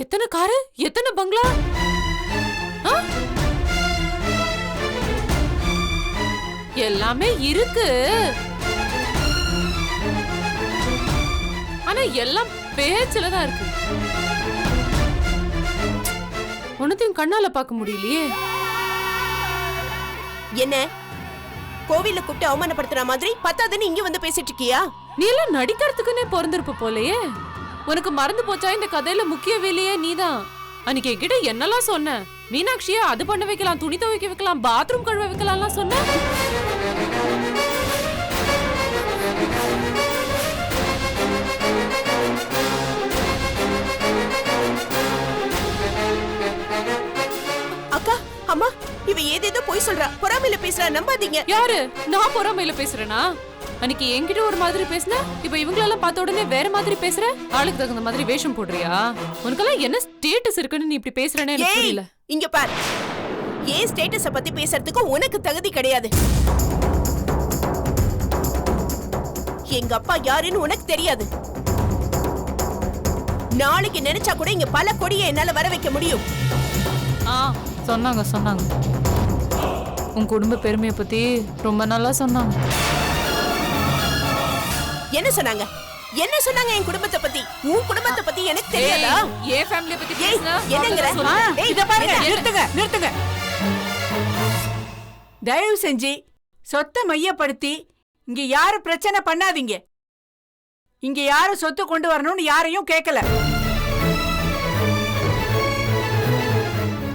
எத்தனை காரு, எத்தனை பங்களா? எல்லாமே இருக்கு. ஆனா எல்லாம் பேச்சுலதான் இருக்கு. உனத்தையும் கண்ணால பார்க்க முடியலையே. என்ன கோவில கூப்பிட்டு அவமானப்படுத்துற மாதிரி பத்தாதுன்னு இங்க வந்து பேசிட்டு இருக்கியா? நீ எல்லாம் நடிக்கிறதுக்குன்னே பிறந்திருப்ப போலயே. உனக்கு மறந்து போச்சா இந்த கதையில முக்கிய வேலையே நீதான். அன்னைக்கு என்கிட்ட என்னெல்லாம் சொன்ன? மீனாட்சியா அது பண்ண வைக்கலாம், துணி துவைக்க வைக்கலாம், பாத்ரூம் கழுவ வைக்கலாம்லாம் சொன்ன. அக்கா, அம்மா, இவ ஏதேதோ போய் சொல்றா. பொறாமையில பேசுறா, நம்பாதீங்க. யாரு? நான் பொறாமையில பேசுறேனா? அன்னைக்கு என்கிட்ட ஒரு மாதிரி பேசுன, இப்ப இவங்களெல்லாம் பார்த்த உடனே வேற மாதிரி பேசுற. ஆளுக்கு தகுந்த மாதிரி வேஷம் போடுறியா? உனக்கெல்லாம் என்ன ஸ்டேட்டஸ் இருக்குன்னு நீ இப்படி பேசுறேன்னு எனக்கு புரியல. இங்க பாரு, ஏன் ஸ்டேட்டஸ பத்தி பேசுறதுக்கு உனக்கு தகுதி கிடையாது. எங்க அப்பா யாருன்னு உனக்கு தெரியாது. நாளைக்கு நினைச்சா கூட இங்க பல கொடியை என்னால வர வைக்க முடியும். சொன்னாங்க சொன்னாங்க, உன் குடும்ப பெருமையை பத்தி ரொம்ப நல்லா சொன்னாங்க. என்ன சொன்னாங்க? என்ன சொன்னாங்க என் குடும்பத்தை பத்தி? உன் குடும்பத்தை பத்தி எனக்கு தெரியாதா? ஏன் ஃபேமிலியை பத்தி பேசுனா? என்னங்கற? இத பாருங்க, நிறுத்துங்க. தயவு செஞ்சு சொத்தை மையப்படுத்தி இங்க யாரும் பிரச்சனை பண்ணாதீங்க. இங்க யாரும் சொத்து கொண்டு வரணும்னு யாரையும் கேட்கல.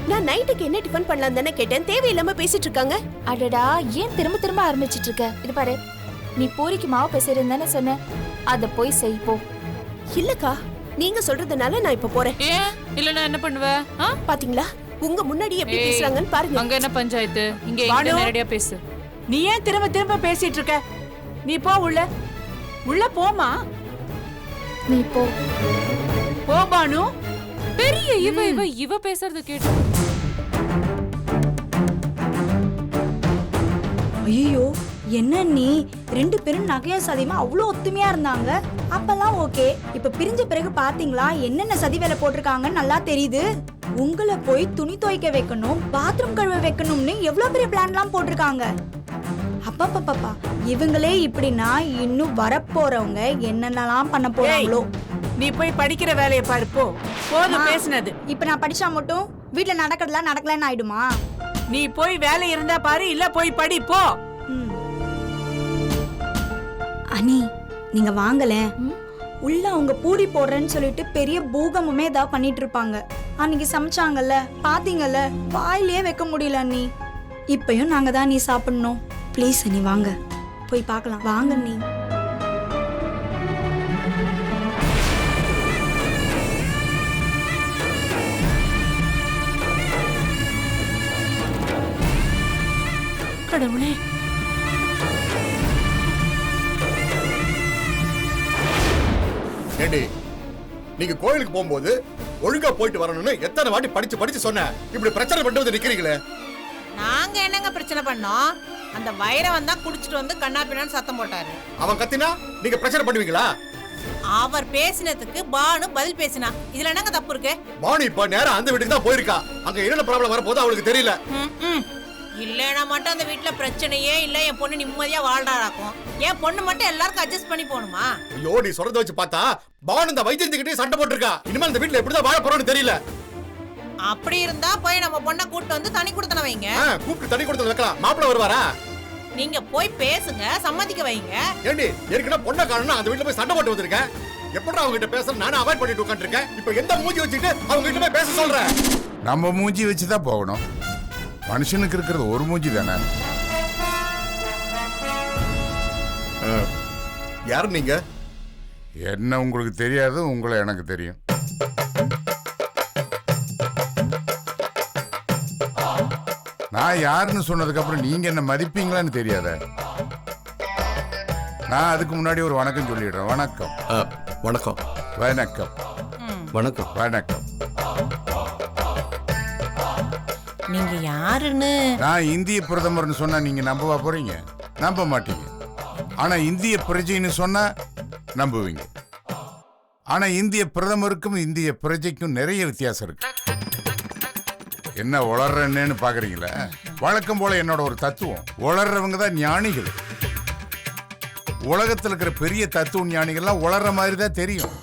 நான் நைட்டுக்கு என்ன டிஃபன் பண்ணலாம் தானே கேட்டேன். தேவையில்லாம பேசிட்டு இருக்காங்க. அடடா, ஏன் திரும்ப திரும்ப ஆரம்பிச்சிட்டு இருக்க? இது பாரு, நீ பூரிக்கு மாவு பேசுறேன்னு தானே சொன்ன, அத போய் செய் போ. இல்லக்கா, நீங்க சொல்றதுனால நான் இப்ப போறேன். ஏன் இல்லனா என்ன பண்ணுவ? பாத்தீங்களா உங்க முன்னாடி எப்படி பேசுறாங்கன்னு பாருங்க. அங்க என்ன பஞ்சாயத்து? இங்க எங்க நேரடியா பேசு. நீ ஏன் திரும்ப திரும்ப பேசிட்டு இருக்க? நீ போ, உள்ள போமா. நீ போ பானு. பெரிய இவ பேசுறது கேட்டு ஐயோ, என்ன நீ ரெண்டு பேரும் நகையா சதியமா அவ்வளோ ஒத்துமையா இருந்தாங்க. அப்பெல்லாம் ஓகே. இப்ப பிரிஞ்ச பிறகு பாத்தீங்களா என்னென்ன சதி வேலை போட்டிருக்காங்கன்னு நல்லா தெரியுது. உங்களை போய் துணி துவைக்க வைக்கணும், பாத்ரூம் கழுவ வைக்கணும்னு எவ்வளவு பெரிய பிளான்லாம் போட்டிருக்காங்க. அப்பப்பப்பா, இவங்களே இப்படின்னா இன்னும் வரப்போறவங்க என்னென்னலாம் பண்ண போறாங்களோ. நீ போய் படிக்கிற வேலையை பாரு. போதும் பேசுனது. இப்ப நான் படிச்சா மட்டும் வீட்டுல நடக்கிறதுலாம் நடக்கலன்னு ஆயிடுமா? நீ போய் வேலை இருந்தா பாரு, இல்ல போய் படி போ. அனி, நீங்க வாங்கல. உள்ள அவங்க பூரி போடுறேன்னு சொல்லிட்டு பெரிய பூகம்பமே ஏதாவது பண்ணிட்டு இருப்பாங்க. அன்னைக்கு சமைச்சாங்கல்ல, பாத்தீங்கல்ல, வாயிலே வைக்க முடியல அண்ணி. இப்பயும் நாங்க தான் நீ சாப்பிடணும். ப்ளீஸ் அண்ணி வாங்க, போய் பார்க்கலாம் வாங்க நீ. கடவுளே, ஏண்டி, நீங்க கோயிலுக்கு போகும்போது ஒழுங்கா போயிட்டு வரணும்னு எத்தனை வாட்டி படிச்சு சொன்ன. இப்படி பிரச்சனை பண்ணிட்டு நிக்கிறீங்களே. நாங்க என்னங்க பிரச்சனை பண்ணோம்? அந்த வைரவன் தான் குடிச்சிட்டு வந்து கண்ணா பின்னான்னு சத்தம் போட்டாரு. அவன் கத்தினா நீங்க பிரச்சனை பண்ணுவீங்களா? அவர் பேசினதுக்கு பானு பதில் பேசினா. இதுல என்னங்க தப்பு இருக்கு? பானு இப்ப நேரம் அந்த வீட்டுக்கு தான் போயிருக்கா. அங்க என்ன ப்ராப்ளம் வரப்போது அவளுக்கு தெரியல. இல்லைன்னா மட்டும் அந்த வீட்டுல பிரச்சனையே இல்ல, என் பொண்ணு நிம்மதியா வாழ்றாராக்கும். என் பொண்ணு மட்டும் எல்லாருக்கும் அட்ஜஸ்ட் பண்ணி போகணுமா? ஐயோ, நீ சொல்றத வச்சு பார்த்தா பானு இந்த வைத்தியத்துக்கிட்டே சண்டை போட்டிருக்கா. இனிமே அந்த வீட்டுல எப்படிதான் வாழ போறோம்னு தெரியல. அப்படி இருந்தா போய் நம்ம பொண்ணை கூட்டு வந்து தனி கொடுத்தன வைங்க. கூப்பிட்டு தனி கொடுத்து வைக்கலாம். மாப்பிள்ள வருவாரா? நீங்க போய் பேசுங்க, சம்மதிக்க வைங்க. ஏண்டி, ஏற்கனவே பொண்ணை காரணம் அந்த வீட்டுல போய் சண்டை போட்டு வந்திருக்கேன். எப்படா அவங்க கிட்ட பேச நானே அவாய்ட் பண்ணிட்டு உட்காந்துருக்கேன். இப்ப எந்த மூஞ்சி வச்சுட்டு அவங்க கிட்ட போய் பேச சொல்றேன்? நம்ம மூஞ்சி வச்சுதான் போகணும். மனுஷனுக்கு இருக்கிறது ஒரு மூஞ்சி தானே. யாரு நீங்க? என்ன உங்களுக்கு தெரியாது, உங்களை எனக்கு தெரியும். நான் யாருன்னு சொன்னதுக்கு அப்புறம் நீங்க என்ன மதிப்பீங்களான்னு தெரியாத. நான் அதுக்கு முன்னாடி ஒரு வணக்கம் சொல்லிடுறேன். வணக்கம். வணக்கம். வணக்கம். வணக்கம். வணக்கம். நீங்க யாருன்னு? நான் இந்திய பிரதமர்னு சொன்னா நீங்க நம்பவா போறீங்க? நம்ப மாட்டீங்க. ஆனா இந்திய பிரஜைன்னு சொன்னா நம்புவீங்க. ஆனா இந்திய பிரதமருக்கும் இந்திய பிரஜைக்கும் நிறைய வித்தியாசம் இருக்கு. என்ன உளறன்னு பாக்குறீங்களா? வழக்கம் போல என்னோட ஒரு தத்துவம், உளறவங்க தான் ஞானிகள். உலகத்தில் இருக்கிற பெரிய தத்துவ ஞானிகள்லாம் உளற மாதிரி தான் தெரியும்.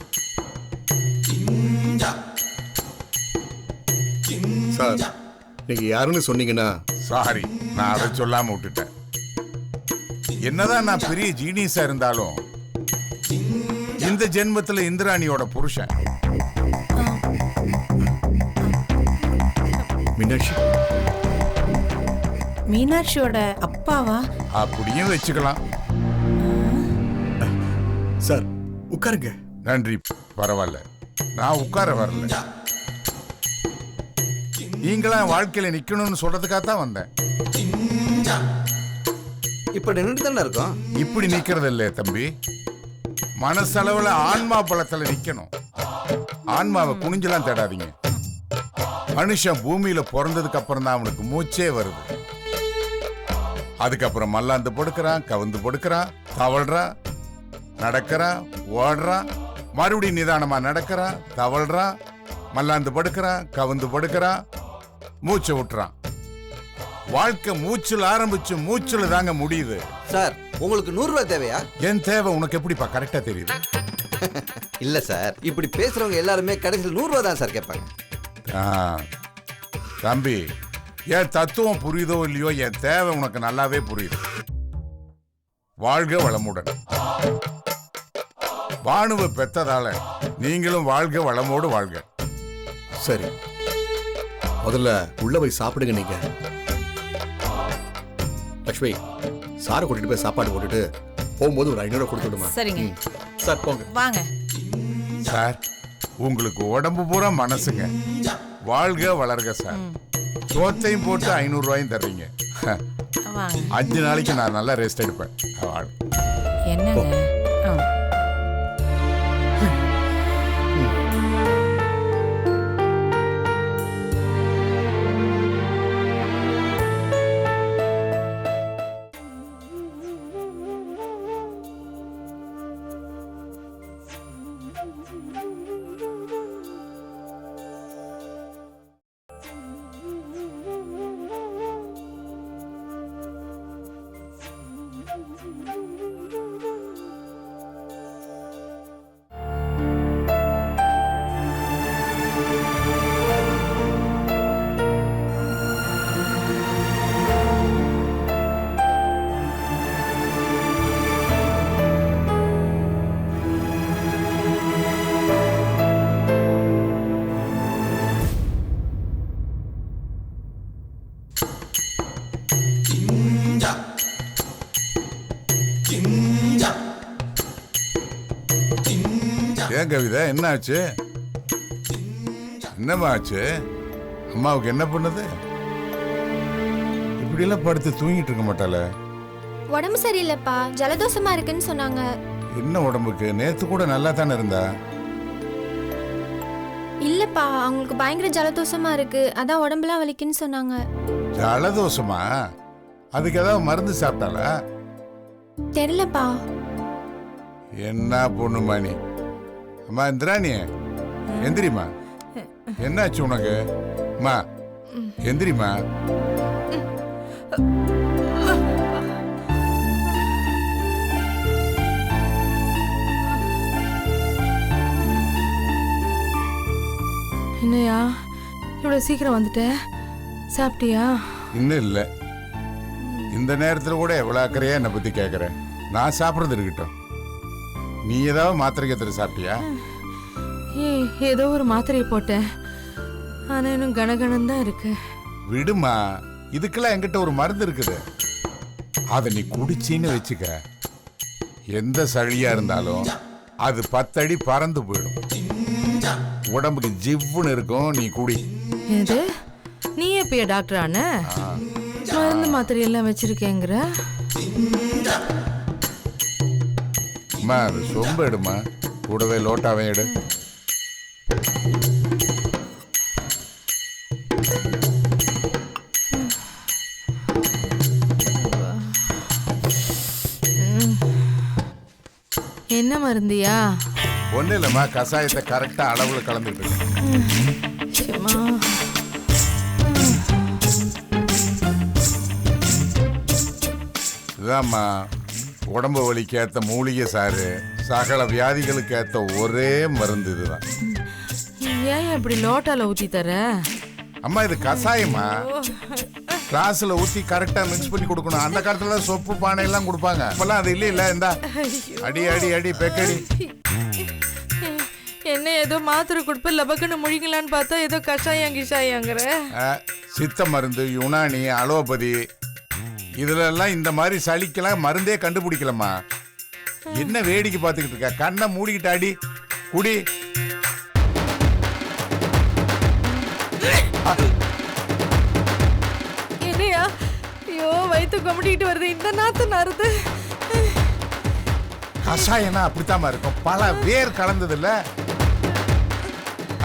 சார், நீங்க யாருன்னு சொன்னீங்கன்னா. சாரி, நான் அதை சொல்லாம விட்டுட்டேன். என்னதான் நான் பெரிய ஜீனியஸா இருந்தாலும் இந்த ஜென்மத்துல இந்திராணியோட புருஷன். மீனாட்சி. மீனாட்சியோட அப்பாவா? அப்படியும் வச்சுக்கலாம். சார், உட்காருங்க. நன்றி. பரவாயில்ல, நான் உட்கார வரல. நீங்களா வாழ்க்கையில நிக்கணும்னு சொல்றதுக்காக தான் வந்தேன். இப்ப நின்றுட்டு தானே இருக்கோம். இப்படி நிக்கிறது இல்லையே தம்பி, மனசளவுல ஆன்மா பலத்துல நிக்கணும். ஆன்மாவை குனிஞ்செல்லாம் தேடாதீங்க. மனுஷன் பூமியில பிறந்ததுக்கு அப்புறம் தான் அவனுக்கு மூச்சே வருது. அதுக்கப்புறம் மல்லாந்து படுக்கிறான், கவுந்து படுக்கிறான், தவழ்றான், நடக்கிறான், ஓடுறான், மறுபடியும் நிதானமா நடக்கிறான், தவழ்றான், மல்லாந்து படுக்கிறான், கவுந்து படுக்கிறான், மூச்சை விட்டுறான். வாழ்க்கை மூச்சில் ஆரம்பிச்சு மூச்சில் தாங்க முடியுது. சார், உங்களுக்கு 100 ரூபாய் தேவையா? என் தேவை உனக்கு எப்படிப்பா கரெக்டா தெரியுது? இல்ல சார், இப்படி பேசுறவங்க எல்லாருமே கடைசியில் 100 ரூபாய் தான் சார் கேட்பாங்க. தம்பி, என் தத்துவம் புரியுதோ இல்லையோ, என் தேவை உனக்கு நல்லாவே புரியுது. வாழ்க வளமுடன். வானுவை பெத்ததால நீங்களும் வாழ்க வளமோடு வாழ்க. சரி, முதல்ல உள்ள போய் சாப்பிடுங்க. நீங்க லட்சுமி, சாரை கூட்டிட்டு போய் சாப்பாடு போட்டுட்டு போகும்போது ஒரு 500 கொடுத்து விடுமா? சரிங்க சார், போங்க. வாங்க. சார், உங்களுக்கு உடம்பு பூரா மனசுங்க. வாழ்க வளர்க சார். சோத்தையும் போட்டு 500 ரூபாயும் தர்றீங்க. வாங்க. 5 நாளைக்கு நான் நல்லா ரெஸ்ட் எடுப்பேன். என்னங்க? ஏன் கவிதா, என்ன ஆச்சு? என்னம்மா ஆச்சு? அம்மாவுக்கு என்ன பண்ணுது? இப்படி எல்லாம் படுத்து தூங்கிட்டு இருக்க மாட்டாள? உடம்பு சரியில்லைப்பா, ஜலதோஷமா இருக்குன்னு சொன்னாங்க. என்ன உடம்புக்கு? நேத்து கூட நல்லா தானே இருந்தா. இல்லப்பா, அவங்களுக்கு பயங்கர ஜலதோஷமா இருக்கு, அதான் உடம்புலாம் வலிக்குன்னு சொன்னாங்க. ஜலதோஷமா? அதுக்கு ஏதாவது மருந்து சாப்பிட்டாளா? தெரியலப்பா. என்ன பொண்ணுமா நீ? அம்மா இந்திராணி, எந்திரிமா. என்னாச்சு உனக்கு? அம்மா எந்திரிமா. என்னையா இவ்வளவு சீக்கிரம் வந்துட்ட? சாப்பிட்டியா? இன்னும் இல்லை. இந்த நேரத்தில் கூட எவ்வளோ அக்கறையா என்னை பற்றி கேட்குறேன். நான் சாப்பிட்றது இருக்கட்டும், நீ ஏதாவது மாத்திரை கத்திர சாப்பிட்டியா? ஏதோ ஒரு மாத்திரையை போட்டேன், ஆனால் இன்னும் கனகனம் தான் இருக்கு. விடுமா, இதுக்கெல்லாம் என்கிட்ட ஒரு மருந்து இருக்குது. அதை நீ குடிச்சின்னு வச்சுக்க, எந்த சளியா இருந்தாலும் அது 10 அடி பறந்து போயிடும். உடம்புக்கு ஜிவ்வுன்னு இருக்கும். நீ குடி. எது? நீ எப்பயா டாக்டர் ஆன? மருந்து மாத்திரை எல்லாம் வச்சிருக்கேங்கிற? அம்மா அது சொம்ப எடுமா, கூடவே லோட்டாவே எடு. என்ன மருந்தியா? ஒண்ணு இல்லம்மா, கஷாயத்தை கரெக்டா அளவுல கலந்துட்டு இதாம்மா உடம்பு வலிக்கு ஏத்த மூலிகை சாறு, சகல வியாதிகளுக்கு ஏத்த ஒரே மருந்து இதுதான். ஏன் இப்படி லோட்டால ஊத்தி தர? அம்மா இது கஷாயமா, கிளாஸ்ல ஊத்தி கரெக்டா மிக்ஸ் பண்ணி கொடுக்கணும். அந்த காலத்துல சொப்பு பானை எல்லாம் கொடுப்பாங்க, இப்பெல்லாம் அது இல்ல. இந்த அடி அடி அடி பெக்கடி. என்ன ஏதோ மாத்திரை கொடுப்ப லபக்குன்னு முழிக்கலான்னு பார்த்தா ஏதோ கஷாயம் கிஷாயங்கிற. சித்த மருந்து, யுனானி, அலோபதி இதுல எல்லாம் இந்த மாதிரி சளிக்கெல்லாம் மருந்தே கண்டுபிடிக்கலம்மா. என்ன வேடிக்கை பார்த்துக்கிட்டு இருக்க? கண்ணை மூடிக்கிட்டு அடி குடி. என்னையா? ஐயோ வயிற்று கொமட்டிக்கிட்டு வருது, இந்த நாத்து நாருது. கஷாயம்னா அப்படித்தாம்மா இருக்கும், பல வேர் கலந்தது இல்ல.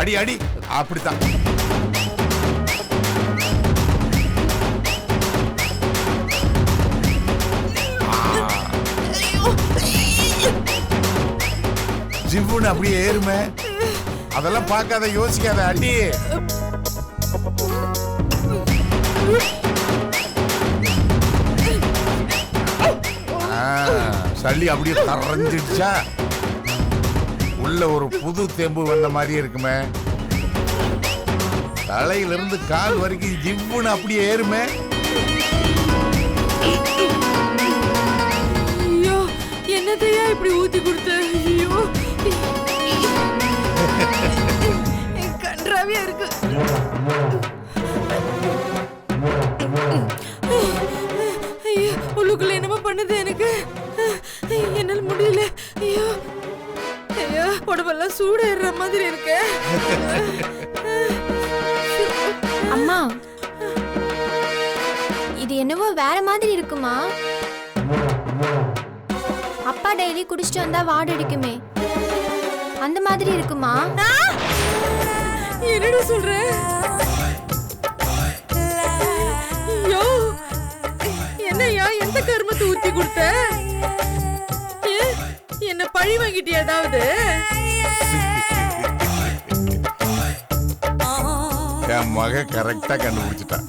அடி அடி அப்படித்தான். ஜிவ்வுன்னு அப்படியே ஏறுமே, அதெல்லாம் பார்க்காத, யோசிக்காத, அடி. சளி அப்படியே தரைஞ்சிடுச்சா, உள்ள ஒரு புது தெம்பு வந்த மாதிரி இருக்குமே. தலையிலிருந்து கால் வரைக்கும் ஜிவ்வுன்னு அப்படியே ஏறுமே. ஐயோ என்னதையா இப்படி ஊத்தி கொடுத்த? ஐயோ கன்றாவியா இருக்கு. ஐயோ உள்ளுக்குள்ள என்னமோ பண்ணுது எனக்கு, என்னால முடியல. ஐயோ ஐயோ உடம்பெல்லாம் சூடு ஏறுற மாதிரி இருக்கு. அம்மா இது என்னவோ வேற மாதிரி இருக்குமா? அப்பா டெய்லி குடிச்சிட்டு வந்தா வாடு அடிக்குமே, அந்த மாதிரி இருக்குமா? என்னடா சொல்ற? ஐயோ என்னையா எந்த கர்மத்தை ஊத்தி கொடுத்த? என்ன பழி வாங்கிட்டியா ஏதாவது? என் மக கரெக்டா கண்டுபிடிச்சிட்டான்.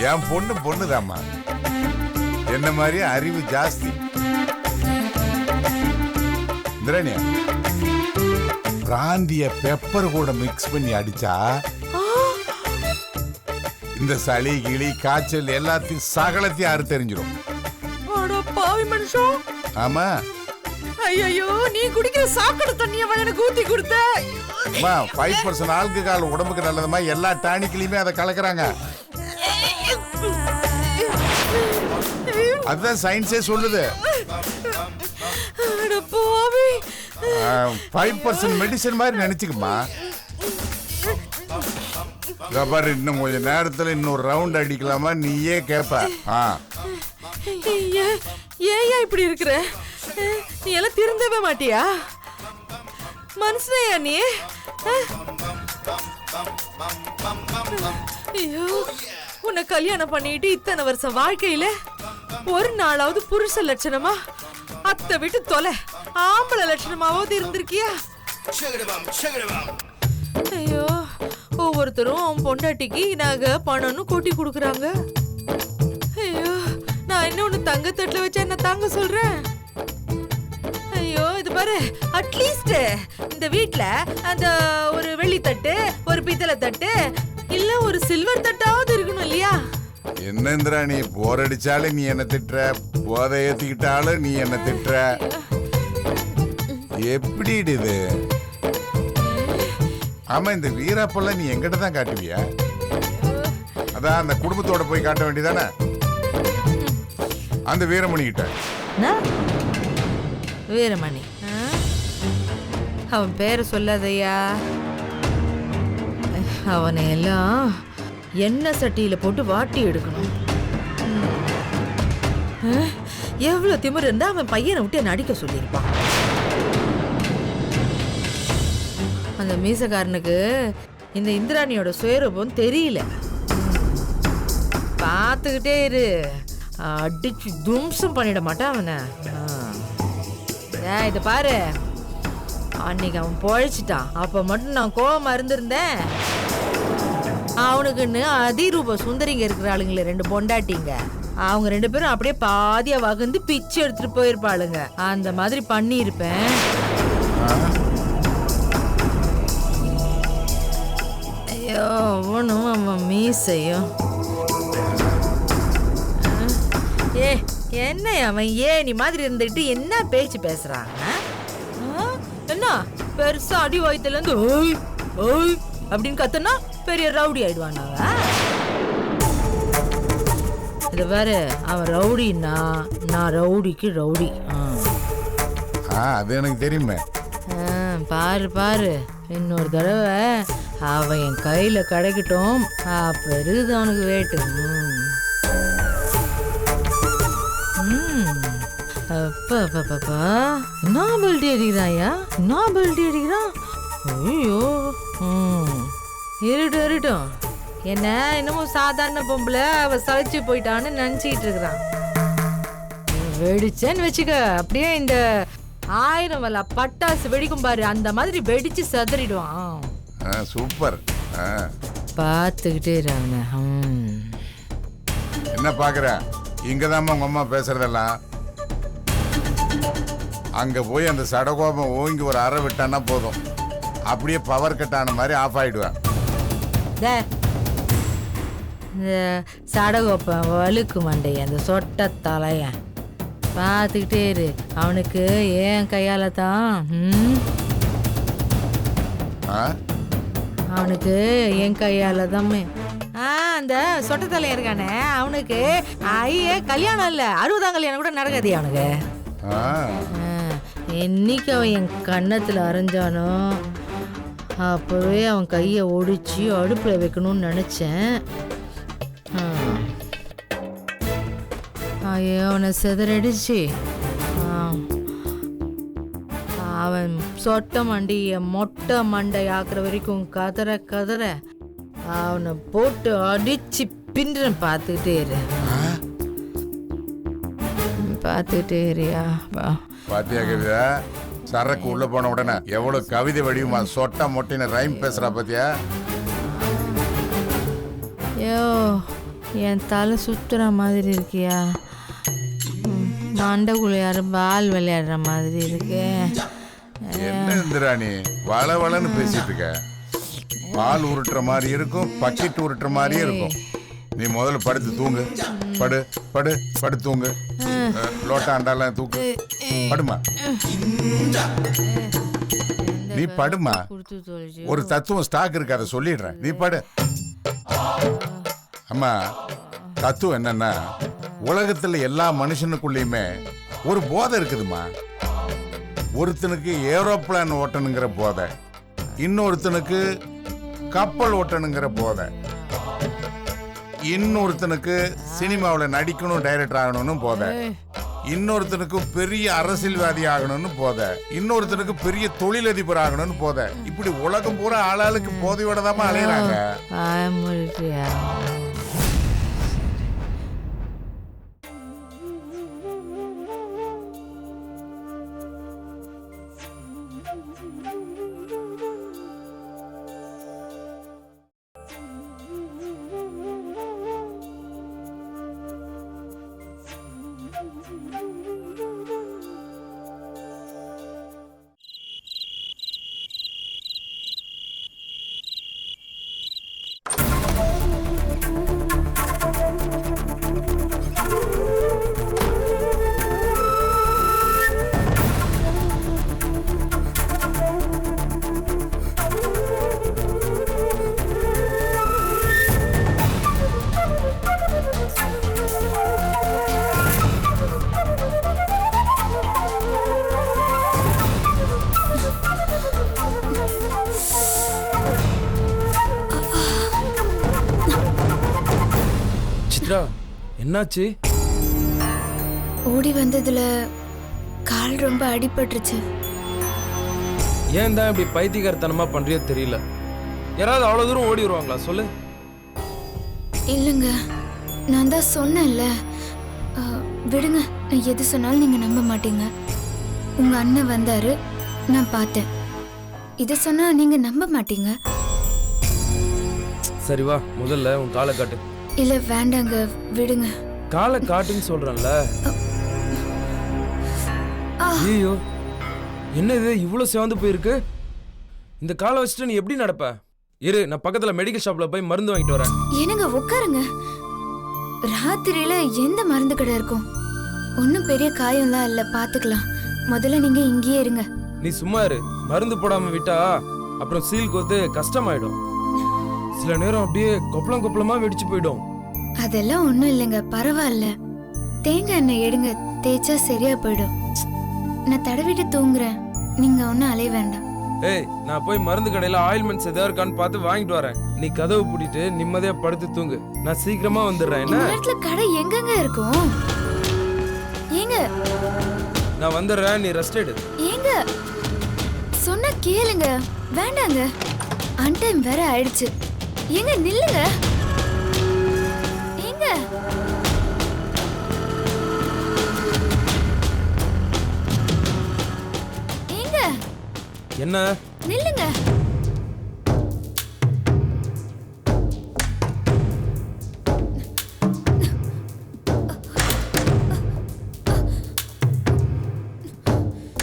என் பொண்ணுதாம்மா, என்ன மாதிரி அறிவு ஜாஸ்தி. இந்திரனியா, பிராந்திய பெப்பர் கூட மிக்ஸ் பண்ணி அடிச்சா இந்த சளி கிளி காய்ச்சல் எல்லாத்தையும் சகலத்தையும் அறு தெரிஞ்சிடும். பாவி மனுஷன். ஆமா. ஐயோ நீ குடிக்கிற சாக்கடை தண்ணிய எனக்கு ஊத்தி கொடுத்த. 5% ஆல்கஹால் உடம்புக்கு நல்லதுமா, எல்லா டானிக்லயுமே அதை கலக்குறாங்க. அதுதான் சயின்ஸே சொல்லுது. 5% மெடிசன் மாதிரி நினைச்சுக்குமா. பாரு, இன்னும் கொஞ்ச நேரத்துல இன்னொரு ரவுண்ட் அடிக்கலாமா நீயே கேப்ப. ஏயா இப்படி இருக்கிற? நீ எல்லாம் திருந்தவே மாட்டியா? மனுஷனையா நீ? ஐயோ உன்னை கல்யாணம் பண்ணிட்டு இத்தனை வருஷம் வாழ்க்கையில ஒரு நாளாவது புருஷ லட்சணமா அத்தை விட்டு தொலை ஆம்பளை லட்சணமாவது இருந்திருக்கியா? ஐயோ ஒவ்வொருத்தரும் அவன் பொண்டாட்டிக்கு நகை பணம்னு கூட்டி கொடுக்குறாங்க. ஐயோ நான் என்ன ஒண்ணு தங்க தட்டுல வச்சா என்ன தாங்க சொல்றேன்? ஐயோ இது பாரு, அட்லீஸ்ட் இந்த வீட்ல அந்த ஒரு வெள்ளி தட்டு, ஒரு பித்தளை தட்டு, இல்ல ஒரு சில்வர் தட்டாவது இருக்கணும் இல்லையா? என்ன இந்திரா, நீ போர் அடிச்சாலும் நீ என்ன திட்டுற, போதை ஏத்திக்கிட்டாலும் நீ என்ன திட்டுற. எப்படி இது? ஆமா, இந்த வீராப்பெல்லாம் நீ எங்கிட்ட தான் காட்டுவியா? அதான் அந்த குடும்பத்தோட போய் காட்ட வேண்டியதானே, அந்த வீரமணி கிட்ட. வீரமணி அவன் பேரை சொல்லாதையா. அவனை எல்லாம் எண்ணெய் சட்டியில போட்டு வாட்டி எடுக்கணும். எவ்வளவு திமிரு இருந்தா அவன் பையனை விட்டு என்ன அடிக்க சொல்லியிருப்பான். அந்த மீசக்காரனுக்கு இந்த இந்திராணியோட சுயரூபம் தெரியல. பார்த்துக்கிட்டே இரு, அடிச்சு தும்சம் பண்ணிட மாட்டான் அவனை. இத பாரு, அன்னைக்கு அவன் பொழைச்சிட்டான். அப்ப மட்டும் நான் கோவமா இருந்திருந்தேன். அவனுக்குன்னு அதிரூப சுந்தரிங்க இருக்கிறாளுங்களே 2 பொண்டாட்டிங்க, அவங்க 2 பேரும் அப்படியே பாதியா வகுந்து பிச்சு எடுத்துட்டு போயிருப்பாளுங்க. அந்த மாதிரி பண்ணி இருப்பேன். ஐயோ ஒன்றும் அவன் மீசையும். என்ன அவன் ஏனி மாதிரி இருந்துட்டு என்ன பேச்சு பேசுறாங்க? என்ன பெருசா அடி வயிற்றுல இருந்து ஓய் ஓய் அப்படின்னு கத்துனா பெரிய ரவுடி ஆயிடுவானாங்க. இது பாரு, அவன் ரவுடின்னா நான் ரவுடிக்கு ரவுடி. அது எனக்கு தெரியுமே. பாரு பாரு, இன்னொரு தடவை அவன் என் கையில கிடைக்கட்டும், பெருது அவனுக்கு வேட்டு. அப்பா என்ன பெல்ட்டி அடிக்கிறாயா, என்ன பெல்ட்டி அடிக்கிறான்? ஐயோ இருட்டும், என்ன இன்னமும் சாதாரண பொம்பளை அவ சளைச்சு போயிட்டான்னு நினைச்சிட்டு இருக்கிறான். வெடிச்சேன்னு வச்சுக்க, அப்படியே இந்த 1000 வல்ல பட்டாசு வெடிக்கும் பாரு, அந்த மாதிரி வெடிச்சு சதறிடுவான். சூப்பர். பார்த்துக்கிட்டே இருக்காங்க. என்ன பாக்குற? இங்கதான் உங்க அம்மா பேசுறதெல்லாம். அங்க போய் அந்த சடகோபம் ஓங்கி ஒரு அறை விட்டான்னா போதும், அப்படியே பவர் கட் ஆன மாதிரி ஆஃப் ஆயிடுவேன். இந்த சடகோப்பன் வழுக்கு மண்டை, அந்த சொட்ட தலையன் பார்த்துக்கிட்டே இரு. அவனுக்கு ஏன் கையால தான் அவனுக்கு என் கையால தான் அந்த சொட்ட தலையன் இருக்கானே, அவனுக்கு ஐயே கல்யாணம் இல்லை 60ஆம் கல்யாணம் கூட நடக்காது அவனுக்கு. என்னைக்கு அவன் என் கன்னத்தில் அரைஞ்சானோ அப்போவே அவன் கையை ஒடிச்சு அடுப்பில் வைக்கணும்னு நினச்சேன். ஐயோ அவனை சிதறடிச்சு அவன் சொட்ட மண்டியை மொட்டை மண்டை ஆக்குற வரைக்கும் கதற கதற அவனை போட்டு அடிச்சு பின்றன். பார்த்துக்கிட்டே இரு, பார்த்துக்கிட்டே இருயா. பாத்தியா கவிதா, சரக்கு உள்ள போன உடனே எவ்வளவு கவிதை வடிவமா சொட்ட மொட்டின ரைம் பேசுறா பாத்தியா? ஐயோ என் தலை சுத்துற மாதிரி இருக்கியா, மண்டைக்குள்ள யாரும் பால் விளையாடுற மாதிரி இருக்கு. என்ன இந்திராணி வள வளன்னு பேசிட்டு இருக்க? பால் உருட்டுற மாதிரி இருக்கும், பக்கெட் உருட்டுற மாதிரியே இருக்கும். நீ முதல்ல படுத்து தூங்கு. படு படு படு தூங்கு. லோட்டா அண்டாலாம் தூக்கு. படுமா, நீ படுமா. ஒரு தத்துவம் ஸ்டாக் இருக்கு, அதை சொல்லிடுறேன், நீ படு. அம்மா, தத்துவம் என்னன்னா, உலகத்துல எல்லா மனுஷனுக்குள்ளயுமே ஒரு போதை இருக்குதுமா. ஒருத்தனுக்கு ஏரோப்ளான் ஓட்டணுங்கிற போதை, இன்னொருத்தனுக்கு கப்பல் ஓட்டணுங்கிற போதை, இன்னொருத்தனுக்கு சினிமாவில் நடிக்கணும், டைரக்டர் ஆகணும்னு போதை, இன்னொருத்தனுக்கு பெரிய அரசியல்வாதி ஆகணும்னு போதை, இன்னொருத்தனுக்கு பெரிய தொழிலதிபர் ஆகணும்னு போதை. இப்படி உலகம் பூரா ஆளாளுக்கு போதையோட தான் அலையிறாங்க. என்னாச்சு? ஓடி வந்ததுல கால் ரொம்ப அடிபட்டுருச்சு. ஏன் தான் இப்படி பைத்தியக்காரத்தனமா பண்றியோ தெரியல. யாராவது அவ்வளவு தூரம் ஓடி வருவாங்களா சொல்லு? இல்லைங்க, நான் தான் சொன்னேன்ல. விடுங்க, நான் எது சொன்னாலும் நீங்க நம்ப மாட்டீங்க. உங்க அண்ணன் வந்தாரு, நான் பார்த்தேன். இத சொன்னா நீங்க நம்ப மாட்டீங்க. சரி வா, முதல்ல உன் காலை காட்டு. இல்ல வேண்டாங்க, விடுங்க. காலை காட்டுன்னு சொல்றேன்ல. ஐயோ, என்ன இது இவ்வளவு சிவந்து போயிருக்கு? இந்த காலை வச்சுட்டு நீ எப்படி நடப்ப? இரு, நான் பக்கத்துல மெடிக்கல் ஷாப்ல போய் மருந்து வாங்கிட்டு வரேன். என்னங்க உட்காருங்க. ராத்திரியில எந்த மருந்து கடை இருக்கும்? ஒன்னும் பெரிய காயம்லாம் இல்ல, பாத்துக்கலாம். முதல்ல நீங்க இங்கேயே இருங்க. நீ சும்மா இரு. மருந்து போடாம விட்டா அப்புறம் சீல் கோத்து கஷ்டமாயிடும். சில நேரம் அப்படியே கொப்பளம் கொப்பளமா வெடிச்சு போயிடும். அதெல்லாம் ஒண்ணும் இல்லைங்க, பரவாயில்ல. தேங்காய் எண்ணெய் எடுங்க, தேய்ச்சா சரியா போயிடும். நான் தடவிட்டு தூங்குறேன், நீங்க ஒன்னும் அலைய வேண்டாம். ஏய், நான் போய் மருந்து கடையில ஆயில்மெண்ட்ஸ் எதாவது இருக்கான்னு பார்த்து வாங்கிட்டு வரேன். நீ கதவு பூட்டிட்டு நிம்மதியா படுத்து தூங்கு. நான் சீக்கிரமா வந்துடுறேன். இந்த நேரத்துல கடை எங்கங்க இருக்கும்? ஏங்க நான் வந்துடுறேன், நீ ரெஸ்ட் எடு. ஏங்க சொன்னா கேளுங்க. வேண்டாங்க, அன்டைம் வேற ஆயிடுச்சு. ஏங்க நில்லுங்க. ஏங்க ஏங்க என்ன? நில்லுங்க.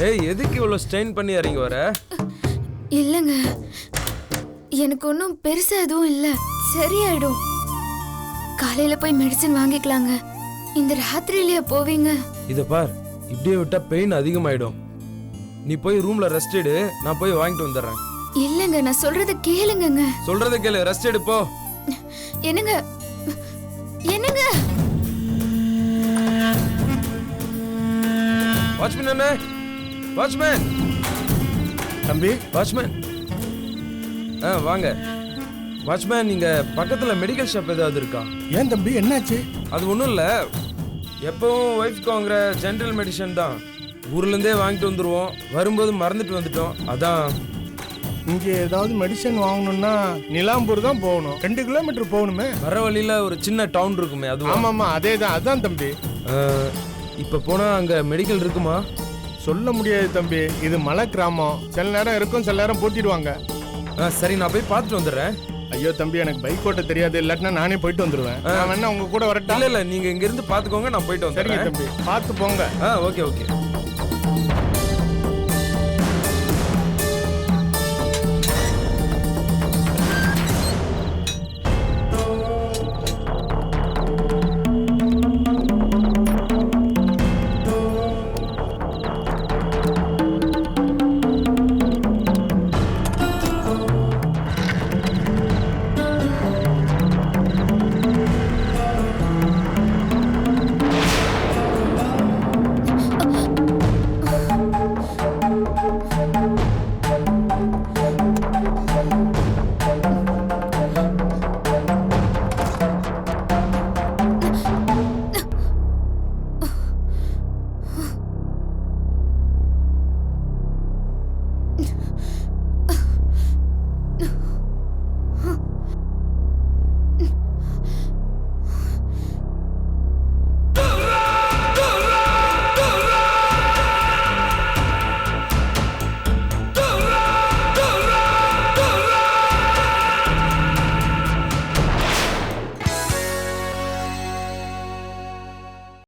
ஏய், எதுக்கு இவ்வளவு ஸ்ட்ரெயின் பண்ணி இறங்கி வர? இல்லங்க, எனக்கு ஒன்றும் பெருசா எதுவும் இல்ல, சரியாயிடும். காலையில போய் மெடிசன் வாங்கிக்கலாங்க. இந்த ராத்திரியிலேயே போவீங்க? இத பார், இப்படியே விட்டா பெயின் அதிகமாயிடும். நீ போய் ரூம்ல ரெஸ்ட் எடு, நான் போய் வாங்கிட்டு வந்துடுறேன். இல்லங்க, நான் சொல்றத கேளுங்கங்க. சொல்றத கேளு, ரெஸ்ட் எடு போ. என்னங்க என்னங்க? வாட்ச்மேன் அண்ணே, வாட்ச்மேன். தம்பி, வாட்ச்மேன். வாங்க வாட்ச்மேன். நீங்க பக்கத்துல மெடிக்கல் ஷாப் ஏதாவது இருக்கா? ஏன் தம்பி, என்னாச்சு? அது ஒன்றும் இல்லை, எப்பவும் ஒய்ஃப்க்கு வாங்குற ஜென்ரல் மெடிசன் தான். ஊர்லேருந்தே வாங்கிட்டு வந்துடுவோம், வரும்போது மறந்துட்டு வந்துட்டோம், அதான். இங்கே ஏதாவது மெடிசன் வாங்கணும்னா நிலாம்பூர் தான் போகணும். 2 கிலோமீட்டர் போகணுமே. வர வழியில் ஒரு சின்ன டவுன் இருக்குமே, அது. ஆமாம்மா, அதே தான், அதான் தம்பி. இப்போ போனால் அங்கே மெடிக்கல் இருக்குமா? சொல்ல முடியாது தம்பி, இது மலை கிராமம். சில நேரம் இருக்கும், சில நேரம் பூட்டிடுவாங்க. சரி, நான் போய் பார்த்துட்டு வந்துடுறேன். ஐயோ தம்பி, எனக்கு பைக் ஓட்ட தெரியாது, இல்லாட்டினா நானே போயிட்டு வந்துடுவேன். நான் வேணா உங்க கூட வரட்டா? இல்லை, நீங்கள் இங்கேருந்து பார்த்துக்கோங்க, நான் போயிட்டு வந்துடுறேன். சரிங்க தம்பி, பார்த்து போங்க. Okay okay.